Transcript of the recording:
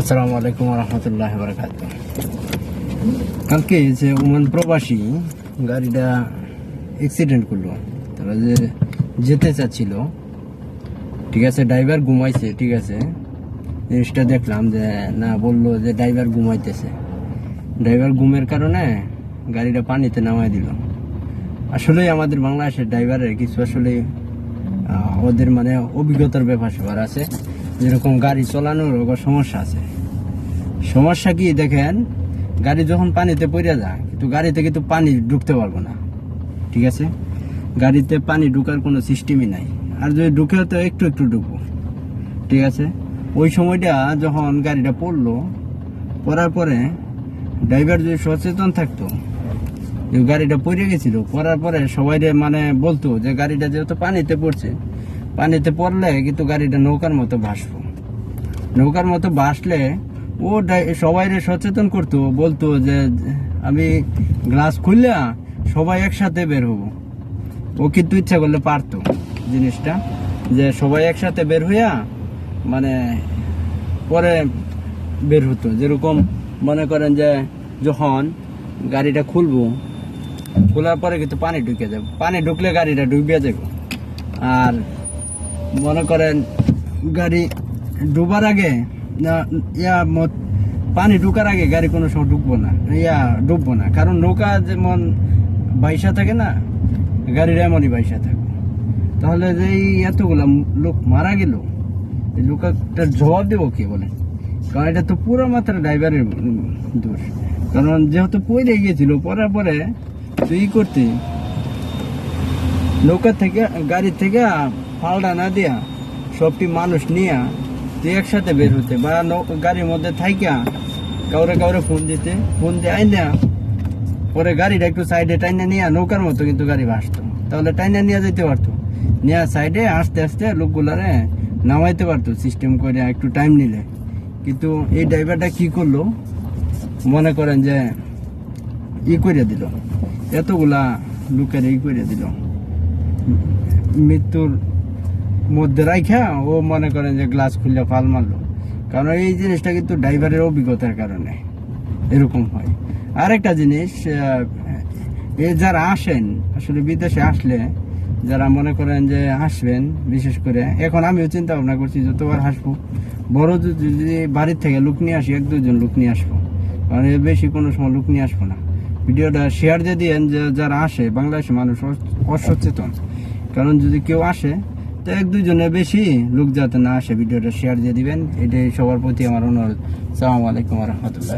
আসসালামু আলাইকুম রহমতুল্লাহ বারাকাত। কালকে যে ওমান প্রবাসী গাড়িটা অ্যাক্সিডেন্ট করলো, তারা যে যেতে চাচ্ছিল, ঠিক আছে, ড্রাইভার ঘুমাইছে, ঠিক আছে, জিনিসটা দেখলাম যে না, বললো যে ড্রাইভার ঘুমাইতেছে, ড্রাইভার ঘুমের কারণে গাড়িটা পানিতে নামাই দিল। আসলে আমাদের বাংলাদেশের ড্রাইভারের কিছু আসলে ওদের মানে অভিজ্ঞতার ব্যাপার স্যাপার আছে, যেরকম গাড়ি চালানোর সমস্যা আছে। সমস্যা কি দেখেন, গাড়ি যখন পানিতে পড়ে যায়, কিন্তু গাড়িতে কিন্তু পানি ঢুকতে পারবো না, ঠিক আছে, গাড়িতে পানি ঢুকার কোনো সিস্টেমই নাই। আর যদি ঢুকেও তো একটু একটু ঢুকবো, ঠিক আছে। ওই সময়টা যখন গাড়িটা পড়ার পরে ড্রাইভার যদি সচেতন থাকতো, গাড়িটা পড়ে গেছিল, পড়ার পরে সবাই মানে বলতো যে গাড়িটা যেহেতু পানিতে পড়ছে, পানিতে পড়লে কিন্তু গাড়িটা নৌকার মতো ভাসবো, নৌকার মতো ভাসলে ও সবাই সচেতন করতো, বলতো যে আমি গ্লাস খুললে সবাই একসাথে বের হবো। ও কিন্তু ইচ্ছা করলে পারতো জিনিসটা, যে সবাই একসাথে বের হইয়া মানে পরে বের হতো। যেরকম মনে করেন যে যখন গাড়িটা খুলবো, খোলার পরে কিন্তু পানি ঢুকে যাবে, পানি ঢুকলে গাড়িটা ডুবিয়ে যাবে। আর মনে করেন গাড়ি ডুবার আগে পানি ঢুকার আগে গাড়ি কোনো সময় ডুববো না, কারণ নৌকা যেমন বাইসা থাকে না, গাড়ির এমনই বাইসা থাকে। তাহলে যে এতগুলা লোক মারা গেল, এই লোকটার জবাব দেবো কে বলে? কারণ এটা তো পুরো মাত্রা ড্রাইভারের দোষ। কারণ যেহেতু পড়ে গিয়েছিল, পড়ার পরে তুই করতে নৌকা থেকে গাড়ি থেকে ফালডা না দিয়া সবটি মানুষ নিয়ে তুই একসাথে বের হতে, বা গাড়ির মধ্যে থাইকা কাউরে ফোন দিয়ে আইনা পরে গাড়িটা একটু সাইডে টাইনা নিয়ে নৌকার মতো কিন্তু গাড়ি ভাসতো, তাহলে টাইনা নিয়ে যেতে পারতো, নিয়ে সাইডে আস্তে আস্তে লোকগুলারে নামাইতে পারতো সিস্টেম করে একটু টাইম নিলে। কিন্তু এই ড্রাইভারটা কি করলো, মনে করেন যে করে দিল, এতগুলা লোকের করে দিল, মৃত্যুর মধ্যে রাইখা ও মনে করেন যে গ্লাস খুললে ফাল মারলো। কারণ এই জিনিসটা কিন্তু ড্রাইভারের অভিজ্ঞতার কারণে এরকম হয়। আরেকটা জিনিস, যারা আসেন আসলে বিদেশে আসলে, যারা মনে করেন যে আসবেন, বিশেষ করে এখন আমিও চিন্তা ভাবনা করছি যতবার আসবো, বড় যদি বাড়ির থেকে লোক নিয়ে আসি, 1-2 জন লোক নিয়ে আসবো, কারণ বেশি কোনো সময় লোক নিয়ে আসবো না। ভিডিওটা শেয়ার দিয়ে দিয়েন, যে যারা আসে, বাংলাদেশের মানুষ অসচেতন, কারণ যদি কেউ আসে তো 1-2 জনের বেশি লোক যাতে না আসে, ভিডিওটা শেয়ার দিয়ে দিবেন, এটাই সবার প্রতি আমার অনুরোধ। আসসালামু আলাইকুম রহমতুল্লাহ।